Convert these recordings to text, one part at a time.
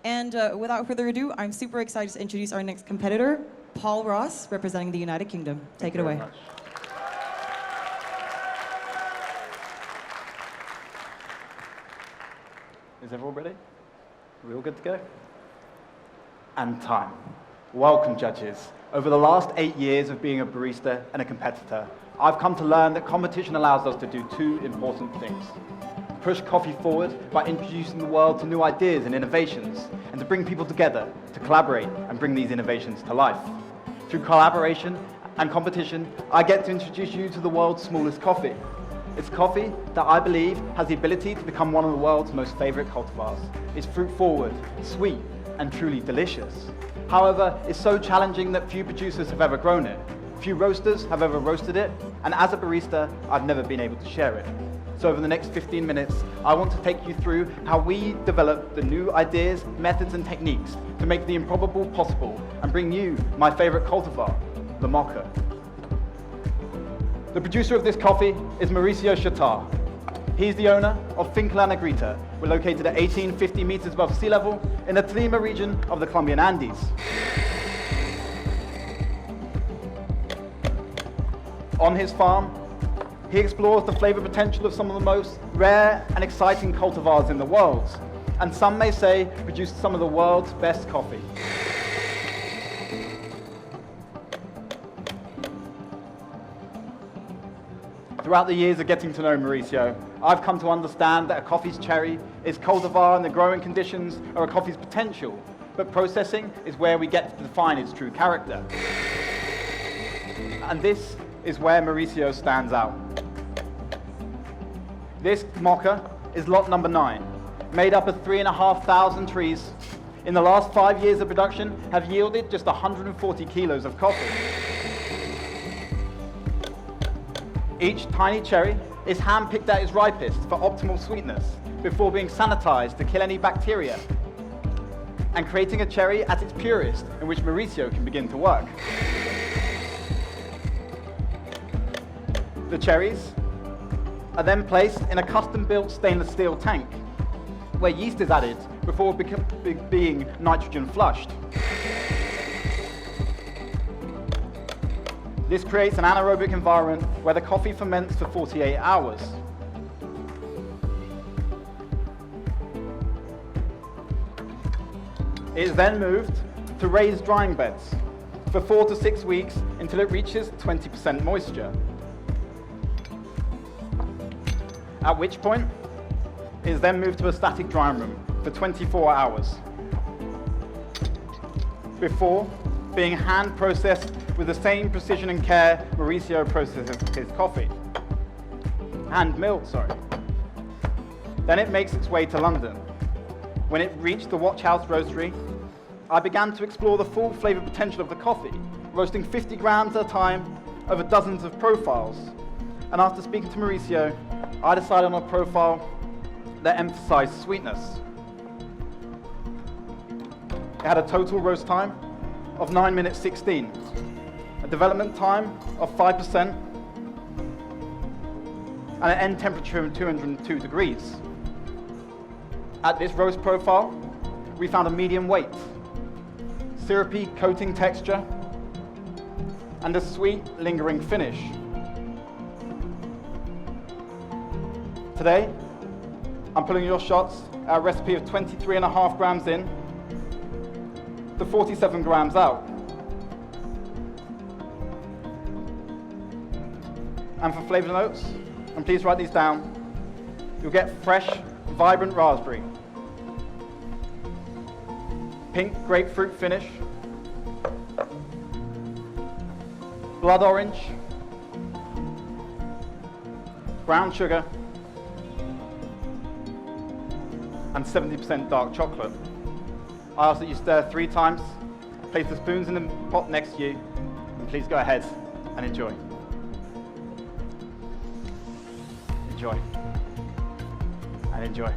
And without further ado, I'm super excited to introduce our next competitor, Paul Ross, representing the United Kingdom. Take it away. Is everyone ready? Are we all good to go? And time. Welcome, judges. Over the last 8 years of being a barista and a competitor, I've come to learn that competition allows us to do two important things. Push coffee forward by introducing the world to new ideas and innovations, and to bring people together to collaborate and bring these innovations to life. Through collaboration and competition, I get to introduce you to the world's smallest coffee. It's coffee that I believe has the ability to become one of the world's most favorite cultivars. It's fruit forward, sweet, and truly delicious. However, it's so challenging that few producers have ever grown it. Few roasters have ever roasted it, and as a barista, I've never been able to share it. So over the next 15 minutes, I want to take you through how we develop the new ideas, methods, and techniques to make the improbable possible and bring you my favorite cultivar, the Mocha. The producer of this coffee is Mauricio Chatar. He's the owner of Finca La Negrita. We're located at 1850 meters above sea level in the Tolima region of the Colombian Andes. On his farm, he explores the flavor potential of some of the most rare and exciting cultivars in the world, and some may say produced some of the world's best coffee. Throughout the years of getting to know Mauricio, I've come to understand that a coffee's cherry, its cultivar, and the growing conditions are a coffee's potential, but processing is where we get to define its true character. And this is where Mauricio stands out. This Mocha is lot number 9, made up of 3,500 trees. In the last 5 years of production, have yielded just 140 kilos of coffee. Each tiny cherry is hand-picked at its ripest for optimal sweetness before being sanitized to kill any bacteria and creating a cherry at its purest in which Mauricio can begin to work. The cherries are then placed in a custom-built stainless steel tank where yeast is added before being nitrogen flushed. This creates an anaerobic environment where the coffee ferments for 48 hours. It is then moved to raised drying beds for 4 to 6 weeks until it reaches 20% moisture. At which point, it is then moved to a static drying room for 24 hours before being hand processed with the same precision and care Mauricio processes his coffee. Hand milled, sorry. Then it makes its way to London. When it reached the Watch House Roastery, I began to explore the full flavor potential of the coffee, roasting 50 grams at a time over dozens of profiles. And after speaking to Mauricio, I decided on a profile that emphasized sweetness. It had a total roast time of 9 minutes 16, a development time of 5%, and an end temperature of 202 degrees. At this roast profile, we found a medium weight, syrupy coating texture, and a sweet, lingering finish. Today, I'm pulling your shots at a recipe of 23.5 grams in to 47 grams out. And for flavor notes, and please write these down, you'll get fresh, vibrant raspberry, pink grapefruit finish, blood orange, brown sugar, and 70% dark chocolate. I ask that you stir 3 times, place the spoons in the pot next to you, and please go ahead and enjoy. Enjoy. And enjoy.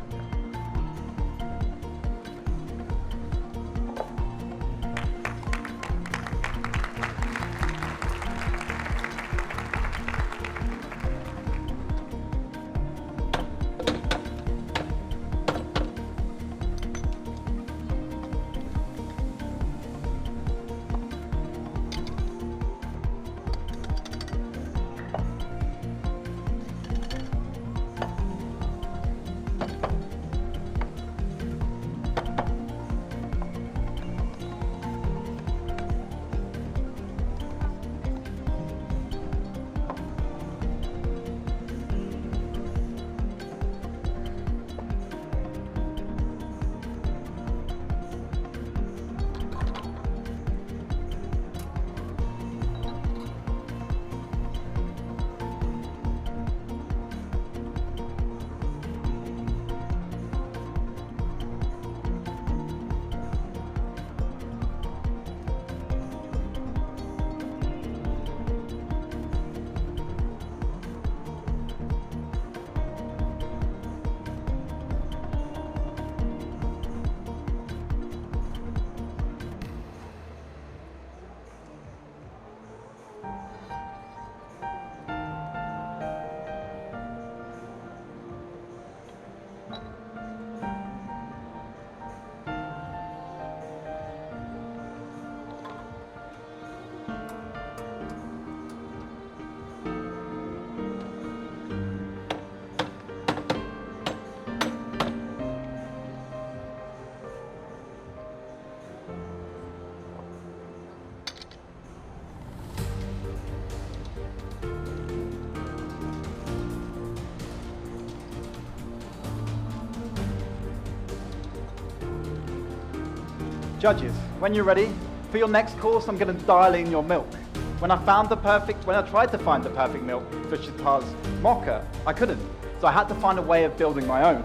Judges, when you're ready, for your next course, I'm going to dial in your milk. When I tried to find the perfect milk for Chita's mocha, I couldn't. So I had to find a way of building my own.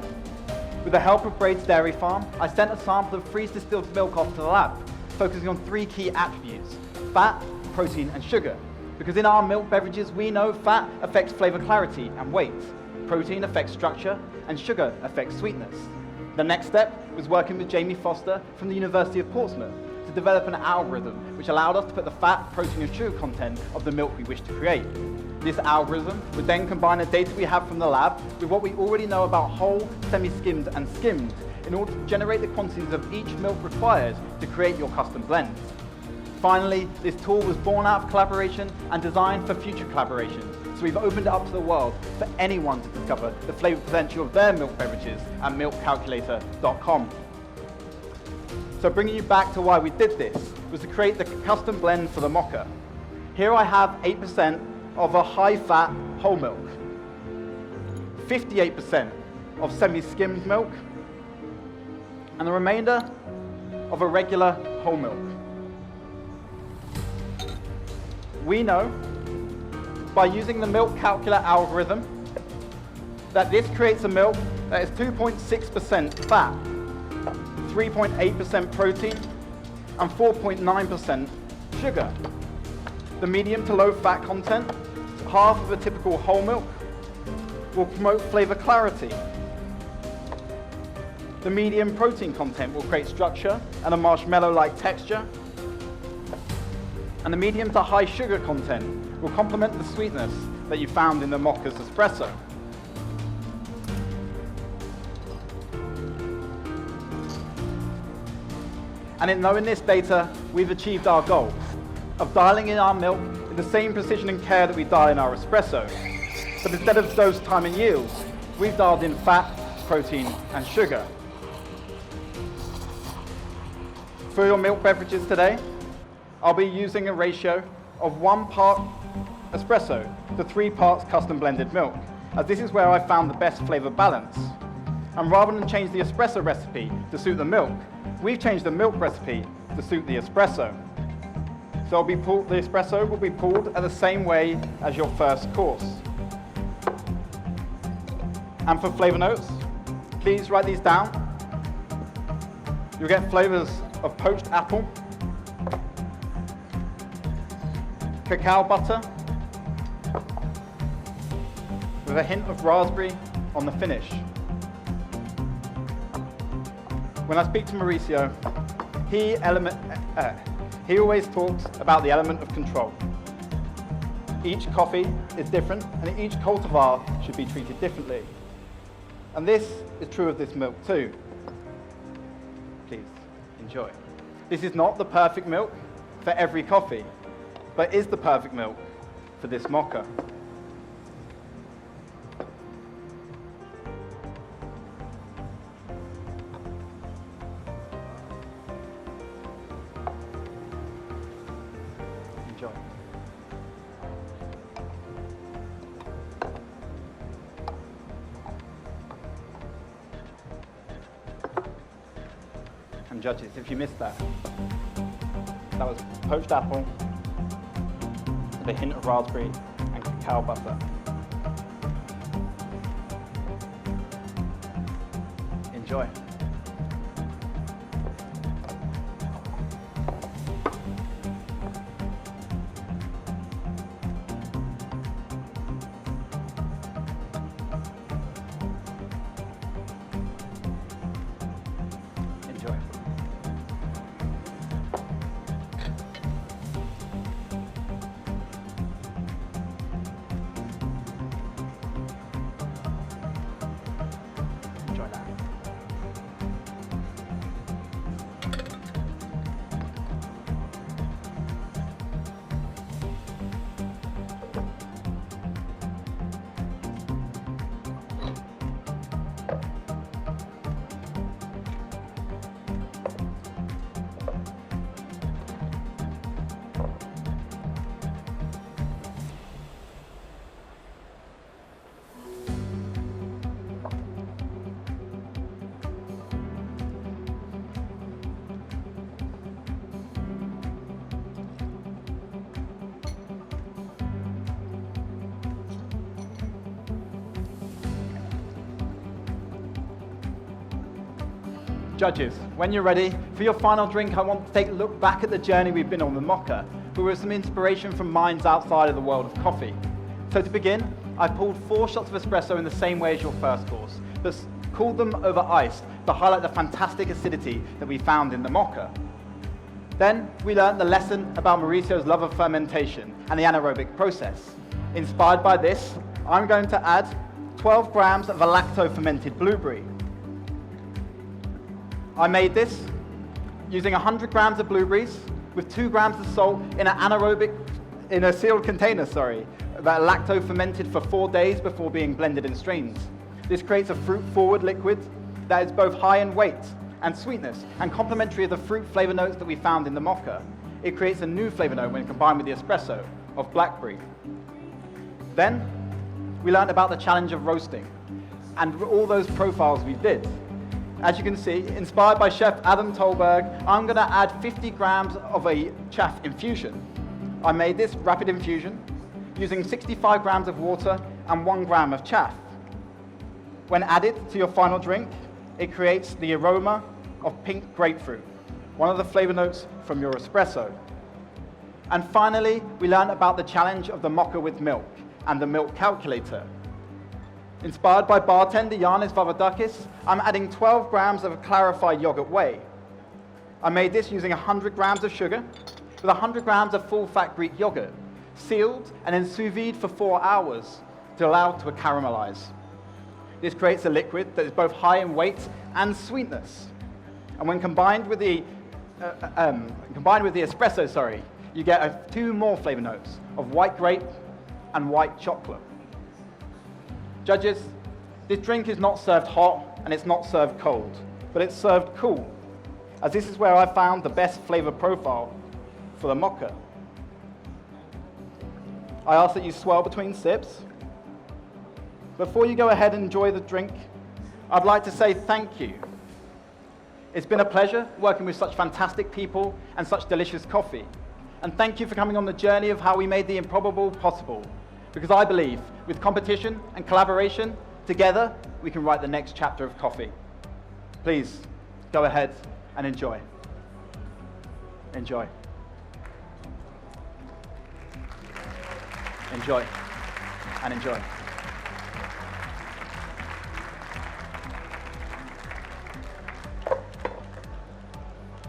With the help of Braid's Dairy Farm, I sent a sample of freeze distilled milk off to the lab, focusing on 3 key attributes: fat, protein, and sugar. Because in our milk beverages, we know fat affects flavor clarity and weight, protein affects structure, and sugar affects sweetness. The next step was working with Jamie Foster from the University of Portsmouth to develop an algorithm which allowed us to put the fat, protein, and sugar content of the milk we wish to create. This algorithm would then combine the data we have from the lab with what we already know about whole, semi-skimmed, and skimmed in order to generate the quantities of each milk required to create your custom blends. Finally, this tool was born out of collaboration and designed for future collaboration. So we've opened it up to the world for anyone to discover the flavor potential of their milk beverages at milkcalculator.com. So bringing you back to why we did this was to create the custom blend for the mocha. Here I have 8% of a high-fat whole milk, 58% of semi-skimmed milk, and the remainder of a regular whole milk. We know by using the milk calculator algorithm that this creates a milk that is 2.6% fat, 3.8% protein, and 4.9% sugar. The medium to low fat content, half of a typical whole milk, will promote flavor clarity. The medium protein content will create structure and a marshmallow-like texture. And the medium to high sugar content will complement the sweetness that you found in the mocha's espresso. And in knowing this data, we've achieved our goal of dialing in our milk with the same precision and care that we dial in our espresso. But instead of dose, time, and yield, we've dialed in fat, protein, and sugar. For your milk beverages today, I'll be using a ratio of 1 part espresso to 3 parts custom blended milk, as this is where I found the best flavor balance. And rather than change the espresso recipe to suit the milk, we've changed the milk recipe to suit the espresso. So the espresso will be poured at the same way as your first course. And for flavor notes, please write these down. You'll get flavors of poached apple, cacao butter, with a hint of raspberry on the finish. When I speak to Mauricio, he always talks about the element of control. Each coffee is different, and each cultivar should be treated differently. And this is true of this milk too. Please enjoy. This is not the perfect milk for every coffee, but is the perfect milk for this mocha. Enjoy. And judges, if you missed that was poached apple, with a hint of raspberry and cacao butter. Enjoy. Enjoy. Enjoy that. Judges, when you're ready, for your final drink, I want to take a look back at the journey we've been on with Mocha, but with some inspiration from minds outside of the world of coffee. So to begin, I poured 4 shots of espresso in the same way as your first course, but cooled them over ice to highlight the fantastic acidity that we found in the Mocha. Then we learned the lesson about Mauricio's love of fermentation and the anaerobic process. Inspired by this, I'm going to add 12 grams of a lacto-fermented blueberry. I made this using 100 grams of blueberries with 2 grams of salt in a sealed container, that lacto-fermented for 4 days before being blended and strained. This creates a fruit-forward liquid that is both high in weight and sweetness and complementary of the fruit flavor notes that we found in the Mocha. It creates a new flavor note when combined with the espresso of blackberry. Then we learned about the challenge of roasting and all those profiles we did. As you can see, inspired by Chef Adam Tolberg, I'm going to add 50 grams of a chaff infusion. I made this rapid infusion using 65 grams of water and 1 gram of chaff. When added to your final drink, it creates the aroma of pink grapefruit, one of the flavor notes from your espresso. And finally, we learned about the challenge of the Mocha with milk and the milk calculator. Inspired by bartender Yanis Vavadakis, I'm adding 12 grams of clarified yogurt whey. I made this using 100 grams of sugar with 100 grams of full-fat Greek yogurt, sealed and then sous vide for 4 hours to allow it to caramelize. This creates a liquid that is both high in weight and sweetness. And when combined with the espresso, you get 2 more flavor notes of white grape and white chocolate. Judges, this drink is not served hot and it's not served cold, but it's served cool, as this is where I found the best flavor profile for the Mocha. I ask that you swirl between sips. Before you go ahead and enjoy the drink, I'd like to say thank you. It's been a pleasure working with such fantastic people and such delicious coffee. And thank you for coming on the journey of how we made the improbable possible. Because I believe with competition and collaboration, together we can write the next chapter of coffee. Please go ahead and enjoy. Enjoy. Enjoy. And enjoy.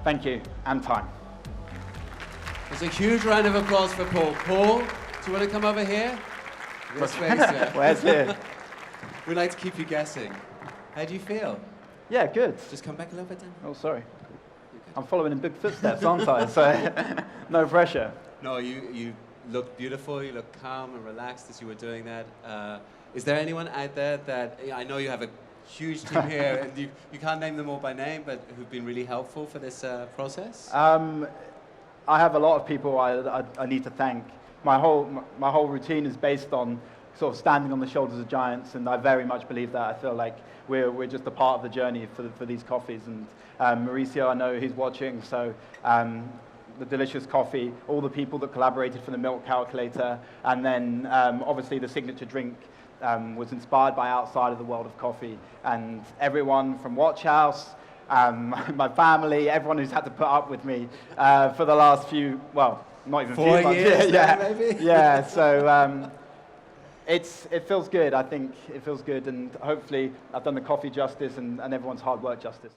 Thank you, and time. There's a huge round of applause for Paul. Paul, do you want to come over here? This way, sir. Where's here? We'd like to keep you guessing. How do you feel? Yeah, good. Just come back a little bit then. Oh, sorry. I'm following in big footsteps, aren't I? So, no pressure. No, you look beautiful. You look calm and relaxed as you were doing that. Is there anyone out there that, I know you have a huge team here, and you can't name them all by name, but who've been really helpful for this process? I have a lot of people I need to thank. My whole routine is based on sort of standing on the shoulders of giants, and I very much believe that. I feel like we're just a part of the journey for these coffees. And Mauricio, I know he's watching, so the delicious coffee, all the people that collaborated for the milk calculator, and then obviously the signature drink was inspired by outside of the world of coffee, and everyone from Watch House, my family, everyone who's had to put up with me for the last few, well, not even 4 few months. years, yeah, maybe? Yeah, so it feels good. I think it feels good, and hopefully I've done the coffee justice and everyone's hard work justice.